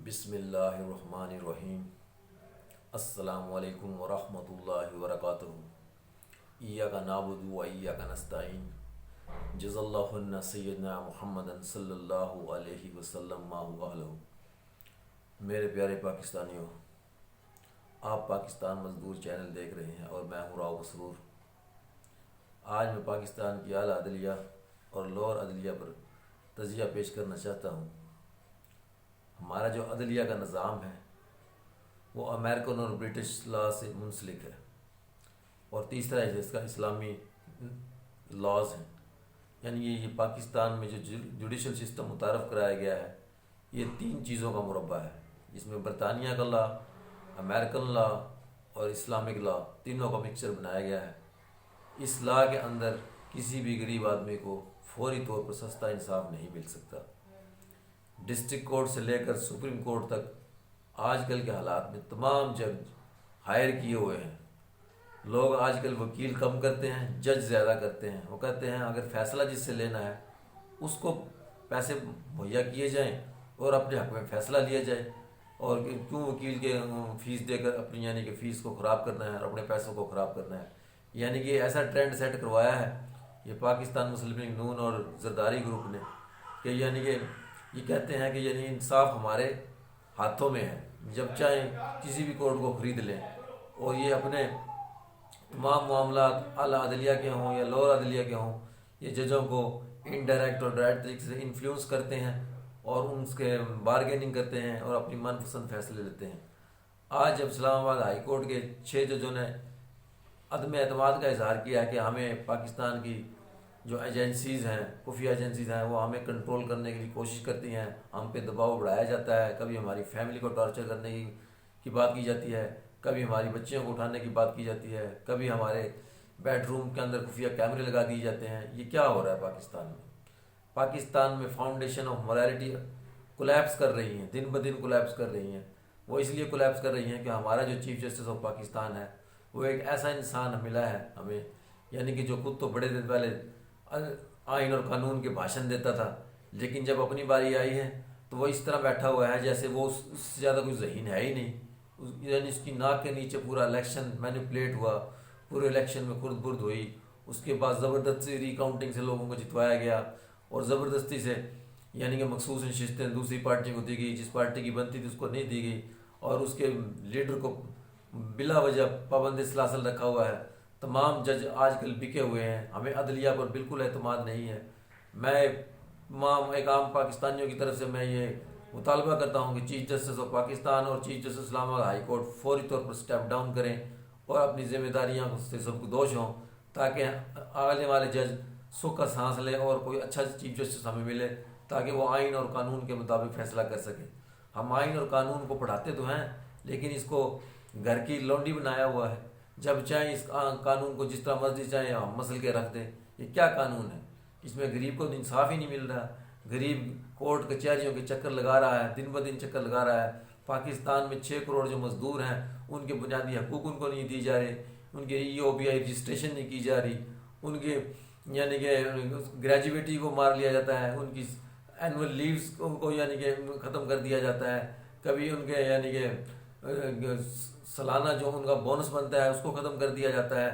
بسم اللہ الرحمن الرحیم۔ السلام علیکم ورحمۃ اللہ وبرکاتہ۔ ایاک نعبد و ایاک نستعین۔ جزا اللہ عنا سیدنا محمد صلی اللہ علیہ وسلم ما هو اہلہ۔ میرے پیارے پاکستانیوں، آپ پاکستان مزدور چینل دیکھ رہے ہیں اور میں ہوں راؤ مسرور۔ آج میں پاکستان کی اعلیٰ عدلیہ اور لوور عدلیہ پر تجزیہ پیش کرنا چاہتا ہوں۔ ہمارا جو عدلیہ کا نظام ہے وہ امریکن اور برٹش لا سے منسلک ہے، اور تیسرا ہے جس کا اسلامی لاز ہیں، یعنی یہ پاکستان میں جو جوڈیشل سسٹم متعارف کرایا گیا ہے یہ تین چیزوں کا مربع ہے، جس میں برطانیہ کا لا، امریکن لا اور اسلامک لا تینوں کا مکسچر بنایا گیا ہے۔ اس لا کے اندر کسی بھی غریب آدمی کو فوری طور پر سستا انصاف نہیں مل سکتا۔ ڈسٹرکٹ کورٹ سے لے کر سپریم کورٹ تک آج کل کے حالات میں تمام جج ہائر کیے ہوئے ہیں۔ لوگ آج کل وکیل کم کرتے ہیں، جج زیادہ کرتے ہیں۔ وہ کہتے ہیں اگر فیصلہ جس سے لینا ہے اس کو پیسے مہیا کیے جائیں اور اپنے حق میں فیصلہ لیا جائے، اور کیوں وکیل کے فیس دے کر اپنی یعنی کہ فیس کو خراب کرنا ہے اور اپنے پیسوں کو خراب کرنا ہے۔ یعنی کہ ایسا ٹرینڈ سیٹ کروایا ہے یہ پاکستان مسلم لیگ نون اور زرداری گروپ نے کہ یعنی کہ یہ کہتے ہیں کہ یعنی انصاف ہمارے ہاتھوں میں ہے، جب چاہیں کسی بھی کورٹ کو خرید لیں، اور یہ اپنے تمام معاملات اعلیٰ عدلیہ کے ہوں یا لوور عدلیہ کے ہوں، یہ ججوں کو انڈائریکٹ اور ڈائریکٹ طریقے سے انفلوئنس کرتے ہیں اور ان کے بارگیننگ کرتے ہیں اور اپنی من پسند فیصلے لیتے ہیں۔ آج جب اسلام آباد ہائی کورٹ کے 6 ججوں نے عدم اعتماد کا اظہار کیا ہے کہ ہمیں پاکستان کی جو ایجنسیز ہیں، خفیہ ایجنسیز ہیں، وہ ہمیں کنٹرول کرنے کی کوشش کرتی ہیں، ہم پہ دباؤ بڑھایا جاتا ہے، کبھی ہماری فیملی کو ٹارچر کرنے کی بات کی جاتی ہے، کبھی ہماری بچیوں کو اٹھانے کی بات کی جاتی ہے، کبھی ہمارے بیڈ روم کے اندر خفیہ کیمرے لگا دیے جاتے ہیں۔ یہ کیا ہو رہا ہے پاکستان میں؟ پاکستان میں فاؤنڈیشن آف morality کولیپس کر رہی ہیں، دن بدن کولیپس کر رہی ہیں۔ وہ اس لیے کولیپس کر رہی ہیں کہ ہمارا جو چیف جسٹس آف پاکستان ہے وہ ایک ایسا انسان ملا ہے ہمیں، یعنی کہ جو خود تو بڑے دن پہلے آئین اور قانون کے بھاشن دیتا تھا، لیکن جب اپنی باری آئی ہے تو وہ اس طرح بیٹھا ہوا ہے جیسے وہ اس سے زیادہ کوئی ذہین ہے ہی نہیں۔ یعنی اس کی ناک کے نیچے پورا الیکشن مینیپولیٹ ہوا، پورے الیکشن میں خرد برد ہوئی، اس کے بعد زبردستی ری کاؤنٹنگ سے لوگوں کو جتوایا گیا، اور زبردستی سے یعنی کہ مخصوص نشستیں دوسری پارٹی کو دی گئی، جس پارٹی کی بنتی تھی اس کو نہیں دی گئی، اور اس کے لیڈر کو بلا وجہ پابند سلاسل رکھا ہوا ہے۔ تمام جج آج کل بکے ہوئے ہیں، ہمیں عدلیہ پر بالکل اعتماد نہیں ہے۔ میں تمام ایک عام پاکستانیوں کی طرف سے میں یہ مطالبہ کرتا ہوں کہ چیف جسٹس آف پاکستان اور چیف جسٹس اسلام آباد ہائی کورٹ فوری طور پر سٹیپ ڈاؤن کریں اور اپنی ذمہ داریاں سے سب کو دوش ہوں، تاکہ آنے والے جج سکھ کا سانس لیں اور کوئی اچھا چیف جسٹس ہمیں ملے تاکہ وہ آئین اور قانون کے مطابق فیصلہ کر سکیں۔ ہم آئین اور قانون کو پڑھاتے تو ہیں لیکن اس کو گھر کی لونڈی بنایا ہوا ہے، جب چاہیں اس قانون کو جس طرح مرضی چاہیں ہم مسل کے رکھ دیں۔ یہ کیا قانون ہے؟ اس میں غریب کو انصاف ہی نہیں مل رہا، غریب کورٹ کچہریوں کے چکر لگا رہا ہے، دن بدن چکر لگا رہا ہے۔ پاکستان میں 6 کروڑ جو مزدور ہیں ان کے بنیادی حقوق ان کو نہیں دی جا رہے، ان کے EOBI رجسٹریشن نہیں کی جا رہی، ان کے یعنی کہ گریجویٹی کو مار لیا جاتا ہے، ان کی اینول لیوز کو یعنی کہ ختم کر دیا جاتا ہے، کبھی ان کے یعنی کہ سالانہ جو ان کا بونس بنتا ہے اس کو ختم کر دیا جاتا ہے،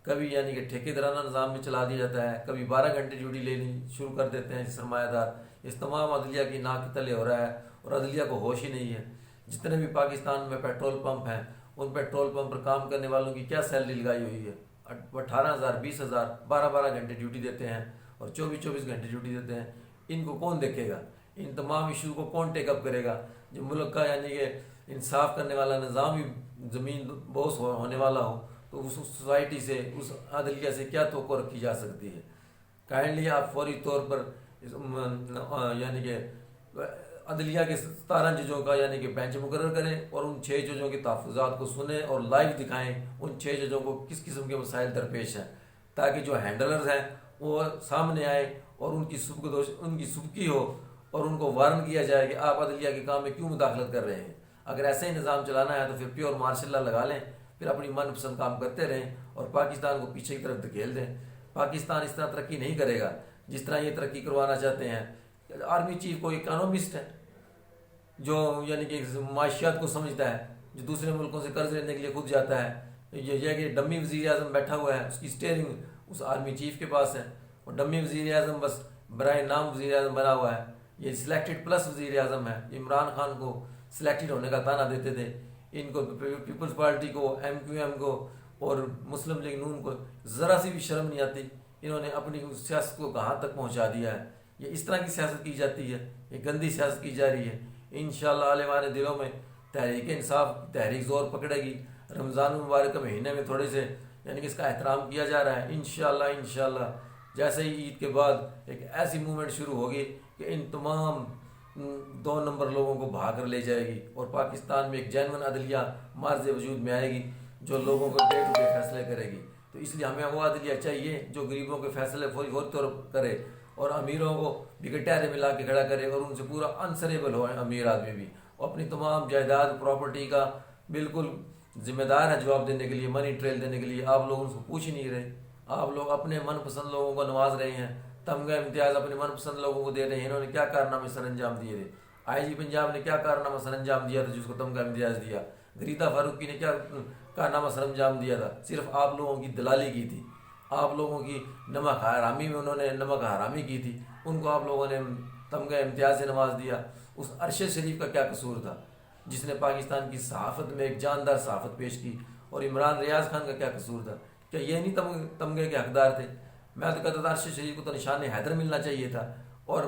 کبھی یعنی کہ ٹھیکیدارانہ نظام میں چلا دیا جاتا ہے، کبھی 12 گھنٹے ڈیوٹی لینی شروع کر دیتے ہیں سرمایہ دار۔ اس تمام عدلیہ کی ناک کے تلے ہو رہا ہے اور عدلیہ کو ہوش ہی نہیں ہے۔ جتنے بھی پاکستان میں پیٹرول پمپ ہیں ان پیٹرول پمپ پر کام کرنے والوں کی کیا سیلری لگائی ہوئی ہے؟ 18,000 20,000، 12 گھنٹے ڈیوٹی دیتے ہیں اور 24 گھنٹے ڈیوٹی دیتے ہیں۔ ان کو کون دیکھے گا؟ ان تمام ایشو کو کون ٹیک اپ کرے گا؟ جو ملک کا یعنی کہ انصاف کرنے والا نظام ہی زمین بوس ہونے والا ہو تو اس سوسائٹی سے، اس عدلیہ سے کیا توقع رکھی جا سکتی ہے؟ کائنڈلی آپ فوری طور پر یعنی کہ عدلیہ کے 17 ججوں کا یعنی کہ بینچ مقرر کریں اور ان 6 ججوں کے تحفظات کو سنیں اور لائیو دکھائیں ان 6 ججوں کو کس قسم کے مسائل درپیش ہیں، تاکہ جو ہینڈلرز ہیں وہ سامنے آئے اور ان کی سبکی ہو اور ان کو وارن کیا جائے کہ آپ عدلیہ کے کام میں کیوں مداخلت کر رہے ہیں۔ اگر ایسے ہی نظام چلانا ہے تو پھر پیور مارشل لا لگا لیں، پھر اپنی من پسند کام کرتے رہیں اور پاکستان کو پیچھے کی طرف دھکیل دیں۔ پاکستان اس طرح ترقی نہیں کرے گا جس طرح یہ ترقی کروانا چاہتے ہیں۔ آرمی چیف کوئی اکانومسٹ ہے، جو یعنی کہ معاشیات کو سمجھتا ہے، جو دوسرے ملکوں سے قرض لینے کے لیے خود جاتا ہے، یہ کہ ڈمی وزیر اعظم بیٹھا ہوا ہے، اس کی اسٹیئرنگ اس آرمی چیف کے پاس ہے، اور ڈمی وزیر اعظم بس برائے نام وزیر اعظم بنا ہوا ہے۔ یہ سلیکٹڈ پلس وزیر اعظم ہے۔ عمران خان کو سلیکٹڈ ہونے کا تانا دیتے تھے، ان کو پیپلز پارٹی کو، ایم کیو ایم کو اور مسلم لیگ نون کو ذرا سی بھی شرم نہیں آتی۔ انہوں نے اپنی سیاست کو کہاں تک پہنچا دیا ہے۔ یہ اس طرح کی سیاست کی جاتی ہے، یہ گندی سیاست کی جا رہی ہے۔ انشاءاللہ آنے والے دنوں میں تحریک انصاف تحریک زور پکڑے گی۔ رمضان المبارک کے مہینے میں تھوڑے سے یعنی کہ اس کا احترام کیا جا رہا ہے۔ انشاءاللہ جیسے ہی عید کے بعد ایک ایسی موومنٹ شروع ہوگی کہ ان تمام 2 نمبر لوگوں کو بھا کر لے جائے گی، اور پاکستان میں ایک جینون عدلیہ مارز وجود میں آئے گی جو لوگوں کو ڈے ٹو ڈے فیصلے کرے گی۔ تو اس لیے ہمیں وہ عدلیہ چاہیے جو غریبوں کے فیصلے فوری طور پر کرے، اور امیروں کو بھی کٹہرے میں لا کے کھڑا کرے، اور ان سے پورا انسریبل ہو امیر آدمی بھی، اور اپنی تمام جائیداد پراپرٹی کا بالکل ذمہ دار ہے جواب دینے کے لیے، منی ٹریل دینے کے لیے۔ آپ لوگ ان سے پوچھ ہی نہیں رہے، آپ لوگ اپنے من پسند لوگوں کو نواز رہے ہیں، تمغہ امتیاز اپنے من پسند لوگوں کو دے رہے ہیں۔ انہوں نے کیا کارنامے سر انجام دیے تھے؟ آئی جی پنجاب نے کیا کارنامہ سر انجام دیا تھا جس کو تمغہ امتیاز دیا؟ غریدہ فاروقی نے کیا کارنامہ سر انجام دیا تھا؟ صرف آپ لوگوں کی دلالی کی تھی، آپ لوگوں کی نمک حرامی میں انہوں نے نمک حرامی کی تھی، ان کو آپ لوگوں نے تمغہ امتیاز سے نواز دیا۔ اس ارشد شریف کا کیا قصور تھا جس نے پاکستان کی صحافت میں ایک جاندار صحافت پیش کی؟ اور عمران ریاض خان کا کیا قصور تھا؟ کیا یہ نہیں تمغے کے حقدار تھے؟ میں تو کہتا تھا ارشد شریف کو تو نشان حیدر ملنا چاہیے تھا، اور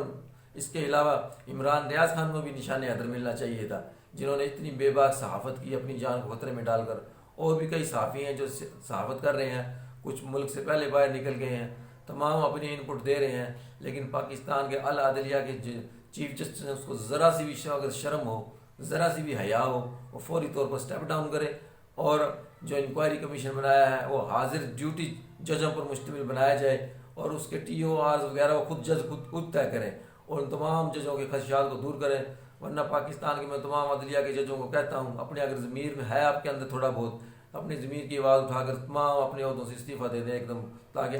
اس کے علاوہ عمران ریاض خان کو بھی نشان حیدر ملنا چاہیے تھا، جنہوں نے اتنی بے باک صحافت کی اپنی جان کو خطرے میں ڈال کر۔ اور بھی کئی صحافی ہیں جو صحافت کر رہے ہیں، کچھ ملک سے پہلے باہر نکل گئے ہیں، تمام اپنی ان پٹ دے رہے ہیں، لیکن پاکستان کے العدلیہ کے چیف جسٹس نے اس کو ذرا سی بھی اگر شرم ہو، ذرا سی بھی حیا ہو، وہ فوری طور پر سٹیپ ڈاؤن کرے، اور جو انکوائری کمیشن بنایا ہے وہ حاضر ڈیوٹی ججوں پر مشتمل بنایا جائے، اور اس کے ٹی او آرز وغیرہ وہ خود جج خود طے کریں، اور ان تمام ججوں کے خدشات کو دور کریں۔ ورنہ پاکستان کے میں تمام عدلیہ کے ججوں کو کہتا ہوں، اپنے اگر ضمیر میں ہے آپ کے اندر تھوڑا بہت، اپنی ضمیر کی آواز اٹھا کر تمام اپنے عہدوں سے استعفیٰ دے دیں ایک دم، تاکہ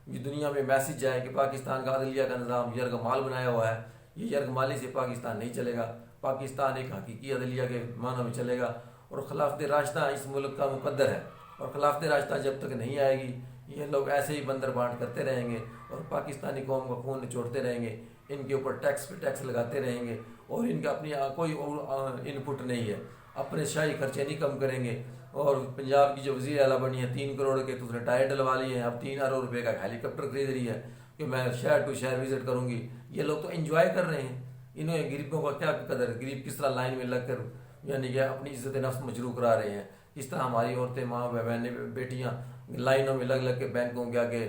یہ دنیا میں میسج جائے کہ پاکستان کا عدلیہ کا نظام یرغمال بنایا ہوا ہے۔ یہ یرغمالی سے پاکستان نہیں چلے گا، پاکستان ایک حقیقی عدلیہ کے معنی میں چلے گا، اور خلافت راشدہ اس ملک کا مقدر ہے، اور خلافت راشدہ جب تک نہیں آئے گی یہ لوگ ایسے ہی بندر بانٹ کرتے رہیں گے، اور پاکستانی قوم کا خون نچوڑتے رہیں گے، ان کے اوپر ٹیکس پہ ٹیکس لگاتے رہیں گے، اور ان کا اپنی کوئی ان پٹ نہیں ہے، اپنے شاہی خرچے نہیں کم کریں گے۔ اور پنجاب کی جو وزیر اعلیٰ بنی ہے 3 کروڑ کے تو اس نے ٹائر ڈلوا لیے ہیں، اب 3 ارب روپے کا ہیلی کاپٹر خرید رہی ہے کہ میں شہر ٹو شہر وزٹ کروں گی۔ یہ لوگ تو انجوائے کر رہے ہیں، انہوں نے غریبوں کا کیا قدر، غریب کس طرح لائن میں لگ کر یعنی کہ اپنی عزت نفس مجروح کرا رہے ہیں، اس طرح ہماری عورتیں، ماں بہنیں، بیٹیاں لائنوں میں لگ کے بینکوں کے آگے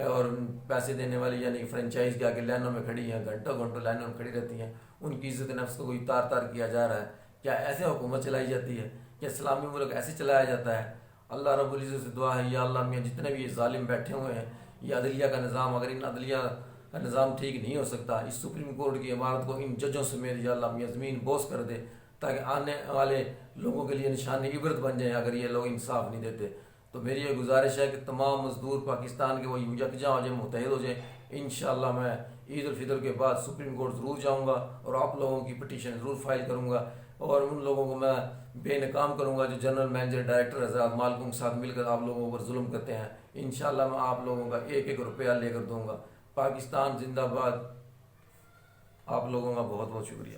اور پیسے دینے والی یعنی کہ فرنچائز کے آگے لائنوں میں کھڑی ہیں، گھنٹوں گھنٹوں لائنوں میں کھڑی رہتی ہیں، ان کی عزت نفس کو کوئی تار تار کیا جا رہا ہے۔ کیا ایسے حکومت چلائی جاتی ہے؟ کیا اسلامی ملک ایسے چلایا جاتا ہے؟ اللہ رب العزت سے دعا ہے، یا اللہ میاں جتنے بھی یہ ظالم بیٹھے ہوئے ہیں، یہ عدلیہ کا نظام، اگر ان عدلیہ کا نظام ٹھیک نہیں ہو سکتا، اس سپریم کورٹ کی عمارت کو ان ججوں سمیت یا اللہ میاں زمین بوس کر دے، تاکہ آنے والے لوگوں کے لیے نشان عبرت بن جائیں اگر یہ لوگ انصاف نہیں دیتے۔ تو میری یہ گزارش ہے کہ تمام مزدور پاکستان کے وہ یکجا ہو جائیں، متحد ہو جائیں۔ انشاءاللہ میں عید الفطر کے بعد سپریم کورٹ ضرور جاؤں گا، اور آپ لوگوں کی پٹیشن ضرور فائل کروں گا، اور ان لوگوں کو میں بے نقام کروں گا جو جنرل مینیجر ڈائریکٹر حضرات مالکوں کے ساتھ مل کر آپ لوگوں پر ظلم کرتے ہیں۔ انشاءاللہ میں آپ لوگوں کا 1-1 روپیہ لے کر دوں گا۔ پاکستان زندہ باد۔ آپ لوگوں کا بہت بہت شکریہ۔